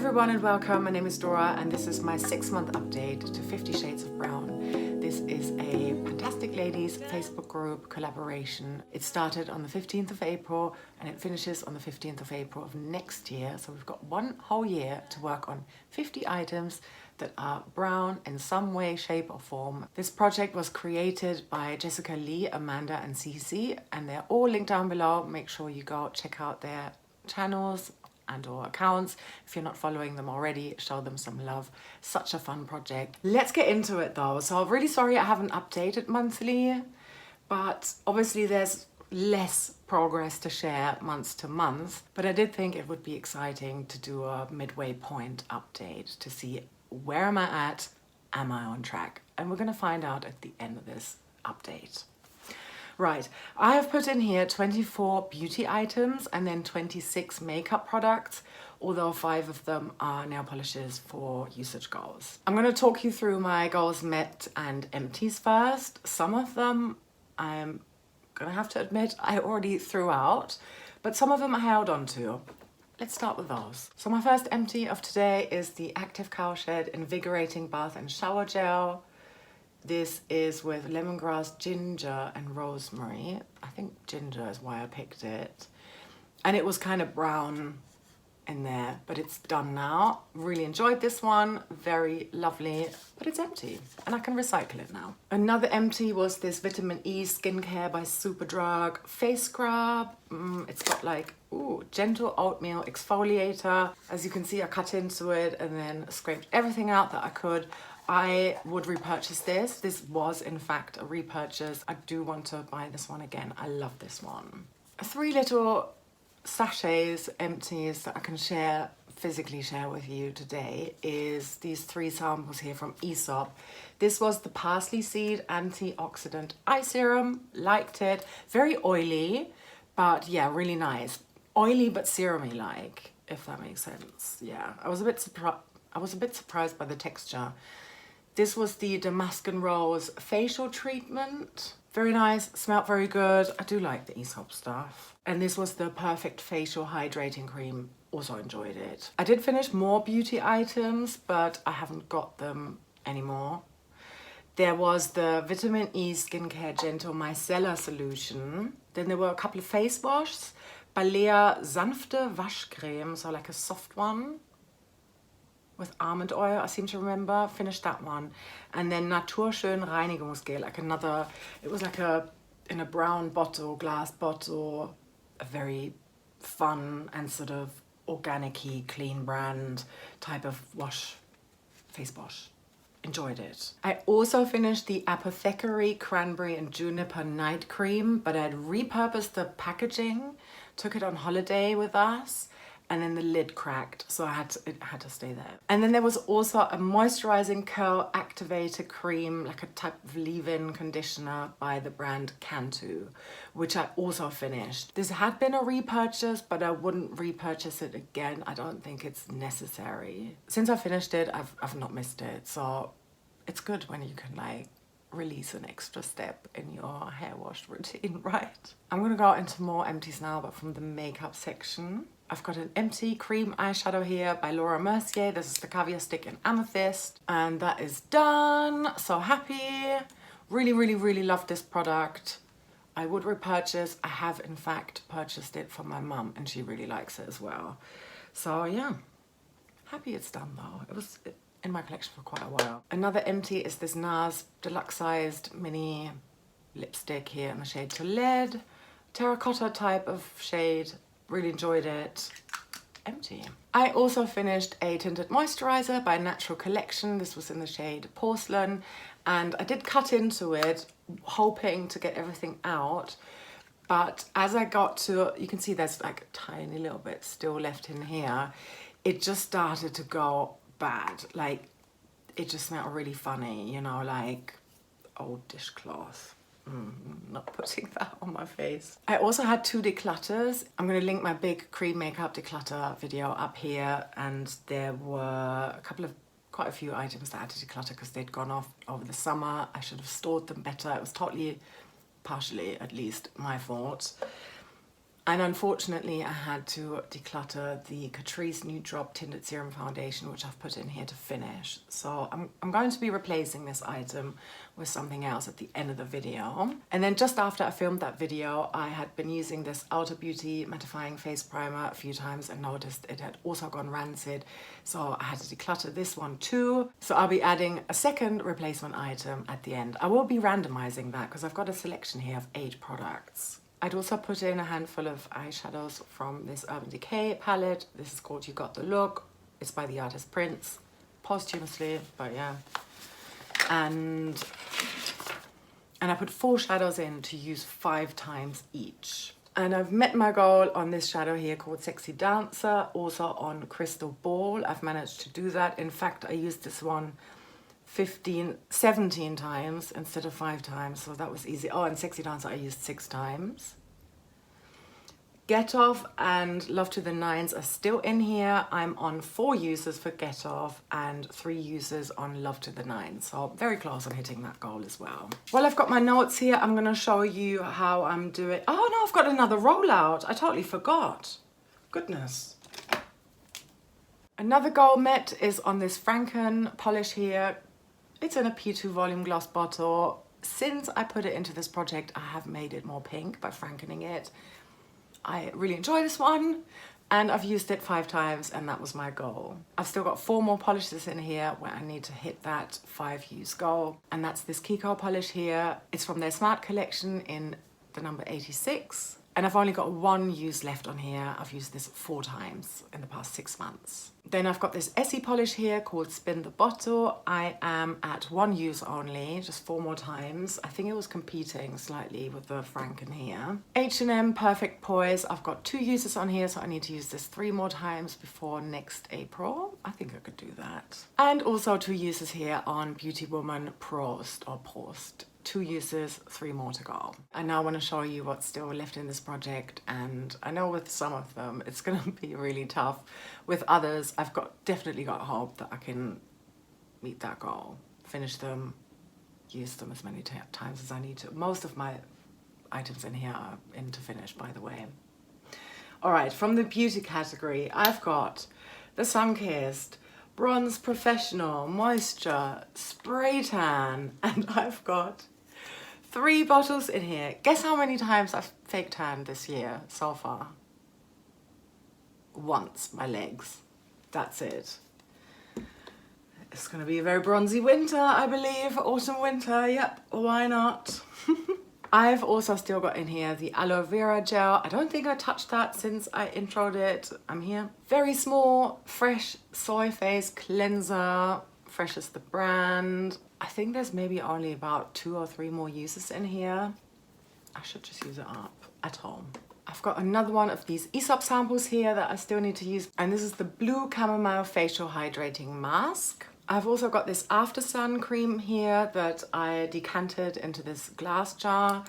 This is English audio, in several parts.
everyone and welcome. My name is Dora and this is my 6-month update to 50 Shades of Brown. This is a Pantastic Ladies Facebook group collaboration. It started on the 15th of April and it finishes on the 15th of April of next year. So we've got one whole year to work on 50 items that are brown in some way, shape or form. This project was created by Jessica, Lee, Amanda and Cece, and they're all linked down below. Make sure you go check out their channels and or accounts. If you're not following them already, show them some love. Such a fun project. Let's get into it though. So I'm really sorry I haven't updated monthly, but obviously there's less progress to share month to month, but I did think it would be exciting to do a midway point update to see where am I at, am I on track? And we're gonna find out at the end of this update. Right, I have put in here 24 beauty items and then 26 makeup products, although 5 of them are nail polishes for usage goals. I'm going to talk you through my goals met and empties first. Some of them I'm going to have to admit I already threw out, but some of them I held on to. Let's start with those. So my first empty of today is the Active Cowshed Invigorating Bath and Shower Gel. This is with lemongrass, ginger and rosemary. I think ginger is why I picked it. And it was kind of brown in there, but it's done now. Really enjoyed this one, very lovely, but it's empty and I can recycle it now. Another empty was this Vitamin E Skincare by Superdrug face scrub. It's got like, gentle oatmeal exfoliator. As you can see, I cut into it and then scraped everything out that I could. I would repurchase this. This was in fact a repurchase. I do want to buy this one again. I love this one. 3 little sachets, empties that I can physically share with you today is these 3 samples here from Aesop. This was the Parsley Seed Antioxidant Eye Serum. Liked it. Very oily, but yeah, really nice. Oily but serum-y like, if that makes sense. Yeah, I was a bit surprised by the texture. This was the Damask and Rose facial treatment. Very nice, smelled very good. I do like the Aesop stuff. And this was the Perfect Facial Hydrating Cream. Also enjoyed it. I did finish more beauty items, but I haven't got them anymore. There was the Vitamin E Skincare Gentle Micellar Solution. Then there were a couple of face washes. Balea Sanfte Waschcreme, so like a soft one with almond oil, I seem to remember. Finished that one. And then Naturschön Reinigungsgel, like another, it was like in a brown bottle, glass bottle, a very fun and sort of organic-y, clean brand type of wash, face wash. Enjoyed it. I also finished the Apothecary Cranberry and Juniper Night Cream, but I'd repurposed the packaging, took it on holiday with us, and then the lid cracked, so it had to stay there. And then there was also a moisturizing curl activator cream, like a type of leave-in conditioner by the brand Cantu, which I also finished. This had been a repurchase, but I wouldn't repurchase it again. I don't think it's necessary. Since I finished it, I've not missed it, so it's good when you can like release an extra step in your hair wash routine, right? I'm gonna go into more empties now, but from the makeup section. I've got an empty cream eyeshadow here by Laura Mercier. This is the Caviar Stick in Amethyst, and that is done. So happy. Really, really, really love this product. I would repurchase. I have in fact purchased it for my mum and she really likes it as well. So yeah, happy it's done though. It was in my collection for quite a while. Another empty is this NARS deluxe sized mini lipstick here in the shade Toled. Terracotta type of shade. Really enjoyed it. Empty. I also finished a tinted moisturizer by Natural Collection. This was in the shade Porcelain, and I did cut into it hoping to get everything out, but as I got to, you can see there's like a tiny little bit still left in here. It just started to go bad. Like it just smelled really funny, you know, like old dishcloth. Not putting that on my face. I also had 2 declutters. I'm going to link my big cream makeup declutter video up here, and there were quite a few items that I had to declutter because they'd gone off over the summer. I should have stored them better. It was totally, partially at least, my fault. And unfortunately, I had to declutter the Catrice Nude Drop Tinted Serum Foundation, which I've put in here to finish. So I'm going to be replacing this item with something else at the end of the video. And then just after I filmed that video, I had been using this Ulta Beauty Mattifying Face Primer a few times and noticed it had also gone rancid. So I had to declutter this one too. So I'll be adding a second replacement item at the end. I will be randomizing that because I've got a selection here of 8 products. I'd also put in a handful of eyeshadows from this Urban Decay palette. This is called You Got the Look. It's by the artist Prince, posthumously, but yeah. And I put 4 shadows in to use 5 times each. And I've met my goal on this shadow here called Sexy Dancer, also on Crystal Ball. I've managed to do that. In fact, I used this one 17 times instead of 5 times, so that was easy. Oh, and Sexy Dancer I used 6 times. Get Off and Love to the Nines are still in here. I'm on 4 uses for Get Off and 3 uses on Love to the Nines, so very close on hitting that goal as well. Well, I've got my notes here. I'm going to show you how I'm doing. Oh no, I've got another rollout. I totally forgot. Goodness. Another goal met is on this Franken polish here. It's in a P2 volume gloss bottle. Since I put it into this project, I have made it more pink by frankening it. I really enjoy this one and I've used it 5 times and that was my goal. I've still got 4 more polishes in here where I need to hit that 5 use goal. And that's this Kiko polish here. It's from their Smart collection in the number 86. And I've only got 1 use left on here. I've used this 4 times in the past 6 months. Then I've got this Essie polish here called Spin the Bottle. I am at 1 use only, just 4 more times. I think it was competing slightly with the Franken here. H&M Perfect Poise. I've got 2 uses on here, so I need to use this 3 more times before next April. I think I could do that. And also 2 uses here on Beauty Woman Prost or Post. 2 uses, 3 more to go. I now want to show you what's still left in this project, and I know with some of them it's going to be really tough. With others, I've definitely got hope that I can meet that goal, finish them, use them as many times as I need to. Most of my items in here are in to finish, by the way. All right, from the beauty category, I've got the Sunkissed Bronze Professional Moisture Spray Tan, and I've got 3 bottles in here. Guess how many times I've fake tanned this year so far? Once, my legs. That's it. It's gonna be a very bronzy winter, I believe. Autumn, winter, yep, why not? I've also still got in here the aloe vera gel. I don't think I touched that since I introed it. I'm here. Very small, fresh soy face cleanser. Fresh is the brand. I think there's maybe only about 2 or 3 more uses in here. I should just use it up at home. I've got another one of these Aesop samples here that I still need to use. And this is the Blue Chamomile Facial Hydrating Mask. I've also got this After Sun cream here that I decanted into this glass jar.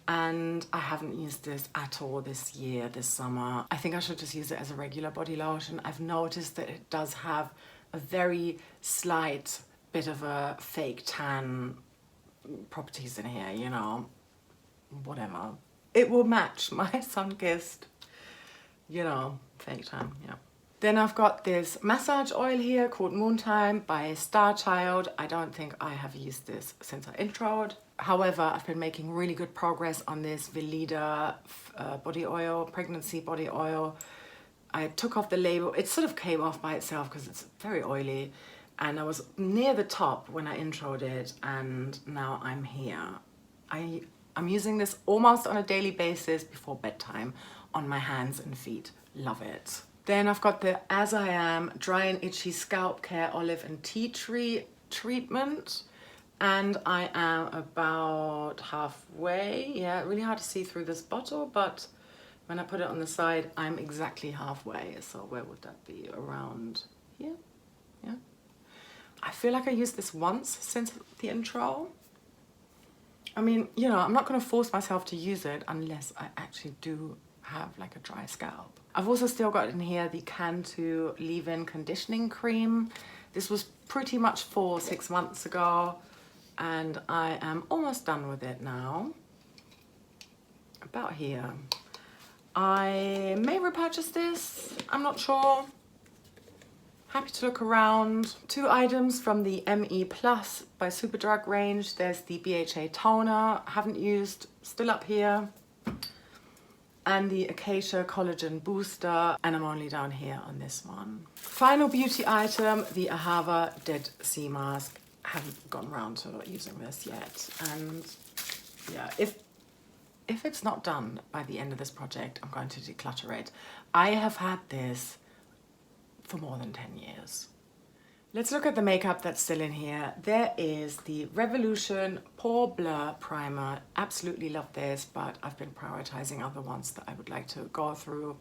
And I haven't used this at all this year, this summer. I think I should just use it as a regular body lotion. I've noticed that it does have a very slight bit of a fake tan properties in here, you know, whatever. It will match my Sunkissed, you know, fake tan, yeah. Then I've got this massage oil here called Moontime by Starchild. I don't think I have used this since I introed. However, I've been making really good progress on this Veleda body oil, pregnancy body oil. I took off the label. It sort of came off by itself because it's very oily. And I was near the top when I introed it, and now I'm here. I'm using this almost on a daily basis before bedtime on my hands and feet. Love it. Then I've got the As I Am Dry and Itchy Scalp Care Olive and Tea Tree Treatment. And I am about halfway. Yeah, really hard to see through this bottle, but when I put it on the side, I'm exactly halfway. So where would that be? Around here? Yeah. I feel like I used this once since the intro. I mean, you know, I'm not going to force myself to use it unless I actually do have like a dry scalp. I've also still got in here the Cantu leave-in conditioning cream. This was pretty much 6 months ago, and I am almost done with it now. About here. I may repurchase this, I'm not sure. Happy to look around. 2 items from the ME Plus by Superdrug range. There's the BHA toner, haven't used, still up here. And the Acacia Collagen Booster, and I'm only down here on this one. Final beauty item, the Ahava Dead Sea Mask. Haven't gone around to using this yet. And yeah, if it's not done by the end of this project, I'm going to declutter it. I have had this for more than 10 years. Let's look at the makeup that's still in here. There is the Revolution Pore Blur Primer. Absolutely love this, but I've been prioritizing other ones that I would like to go through.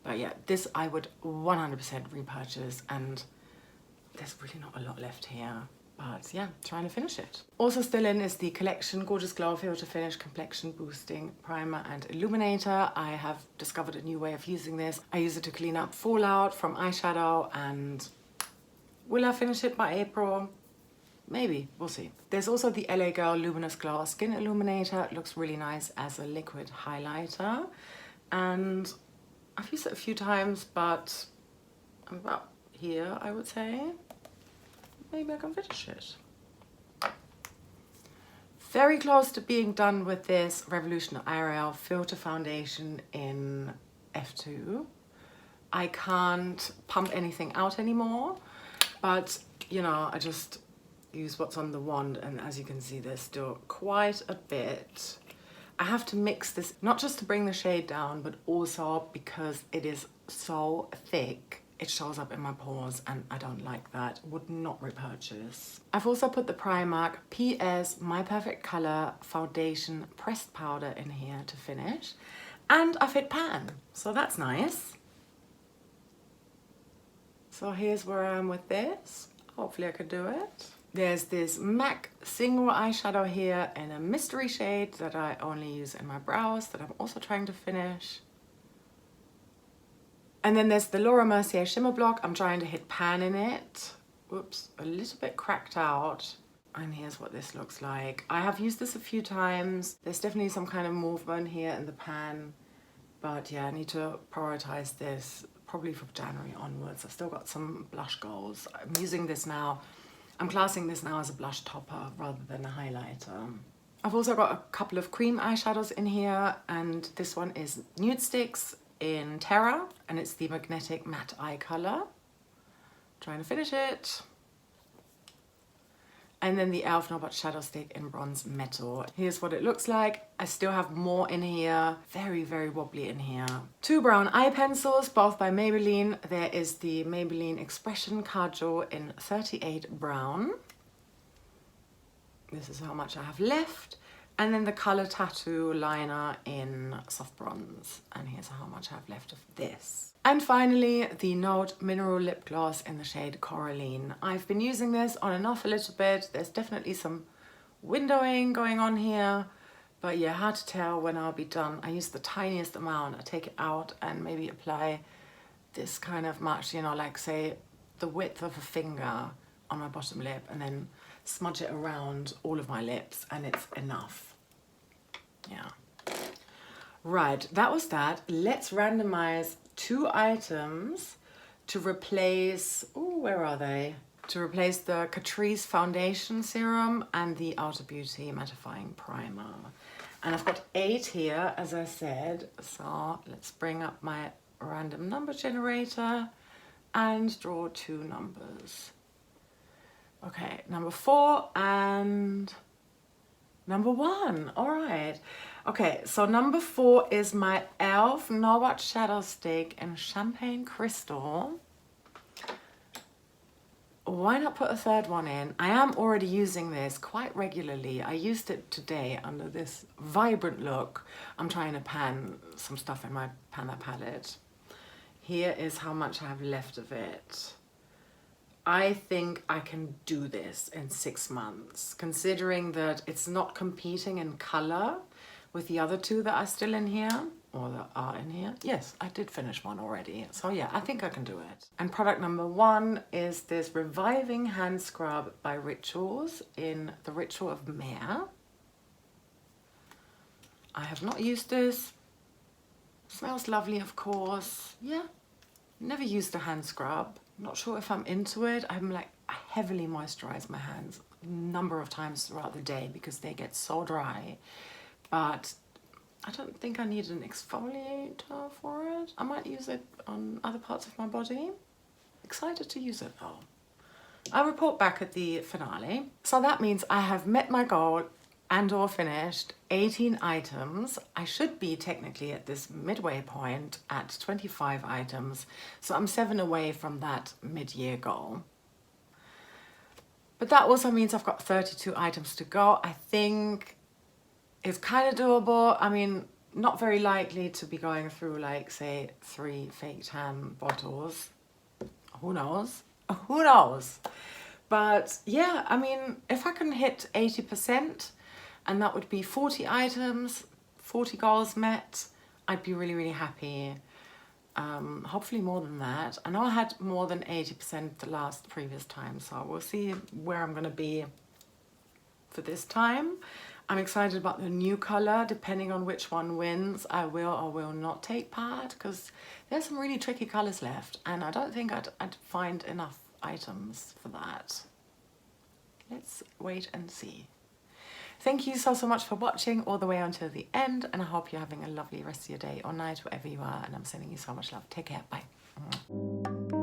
But yeah, this I would 100% repurchase, and there's really not a lot left here. But yeah, trying to finish it. Also still in is the Collection Gorgeous Glow Filter Finish Complexion Boosting Primer and Illuminator. I have discovered a new way of using this. I use it to clean up fallout from eyeshadow, and will I finish it by April? Maybe, we'll see. There's also the LA Girl Luminous Glow Skin Illuminator. It looks really nice as a liquid highlighter. And I've used it a few times, but I'm about here, I would say. Maybe I can finish it. Very close to being done with this Revolution IRL Filter Foundation in F2. I can't pump anything out anymore, but you know, I just use what's on the wand, and as you can see, there's still quite a bit. I have to mix this, not just to bring the shade down, but also because it is so thick. It shows up in my pores, and I don't like that. Would not repurchase. I've also put the Primark PS My Perfect Color Foundation Pressed Powder in here to finish. And I've hit pan, so that's nice. So here's where I am with this. Hopefully I could do it. There's this MAC single eyeshadow here in a mystery shade that I only use in my brows that I'm also trying to finish. And then there's the Laura Mercier Shimmer Block. I'm trying to hit pan in it. Whoops, a little bit cracked out. And here's what this looks like. I have used this a few times. There's definitely some kind of movement here in the pan. But yeah, I need to prioritize this probably from January onwards. I've still got some blush goals. I'm using this now. I'm classing this now as a blush topper rather than a highlighter. I've also got a couple of cream eyeshadows in here, and this one is Nude Sticks in Terra, and it's the Magnetic Matte Eye Color. Trying to finish it. And then the e.l.f. No But Shadow Stick in Bronze Metal. Here's what it looks like. I still have more in here. Very, very wobbly in here. 2 brown eye pencils, both by Maybelline. There is the Maybelline Expression Kajal in 38 Brown. This is how much I have left. And then the Color Tattoo liner in Soft Bronze. And here's how much I have left of this. And finally, the Note Mineral Lip Gloss in the shade Coraline. I've been using this on and off a little bit. There's definitely some windowing going on here. But yeah, hard to tell when I'll be done. I use the tiniest amount. I take it out and maybe apply this kind of much, you know, like say the width of a finger on my bottom lip, and then smudge it around all of my lips, and it's enough. Yeah. Right, that was that. Let's randomize 2 items to replace, oh, where are they? To replace the Catrice Foundation Serum and the Outer Beauty Mattifying Primer. And I've got 8 here, as I said. So let's bring up my random number generator and draw 2 numbers. Okay, number 4 and number 1. All right. Okay, so number 4 is my e.l.f. No But Shadow Stick in Champagne Crystal. Why not put a 3rd one in? I am already using this quite regularly. I used it today under this vibrant look. I'm trying to pan some stuff in my Panna palette. Here is how much I have left of it. I think I can do this in 6 months, considering that it's not competing in color with the other 2 that are still in here, or that are in here. Yes, I did finish one already. So yeah, I think I can do it. And product number 1 is this Reviving Hand Scrub by Rituals in the Ritual of Mare. I have not used this. Smells lovely, of course. Yeah, never used a hand scrub. Not sure if I'm into it. I'm like, I heavily moisturize my hands a number of times throughout the day because they get so dry. But I don't think I need an exfoliator for it. I might use it on other parts of my body. Excited to use it though. I'll report back at the finale. So that means I have met my goal and or finished 18 items. I should be technically at this midway point at 25 items. So I'm 7 away from that mid-year goal. But that also means I've got 32 items to go. I think it's kind of doable. I mean, not very likely to be going through like, say, 3 fake tan bottles. Who knows? Who knows? But yeah, I mean, if I can hit 80%, and that would be 40 items, 40 goals met, I'd be really, really happy. Hopefully more than that. I know I had more than 80% the previous time, so we'll see where I'm gonna be for this time. I'm excited about the new color. Depending on which one wins, I will or will not take part, because there's some really tricky colors left and I don't think I'd find enough items for that. Let's wait and see. Thank you so much for watching all the way until the end, and I hope you're having a lovely rest of your day or night wherever you are, and I'm sending you so much love. Take care. Bye.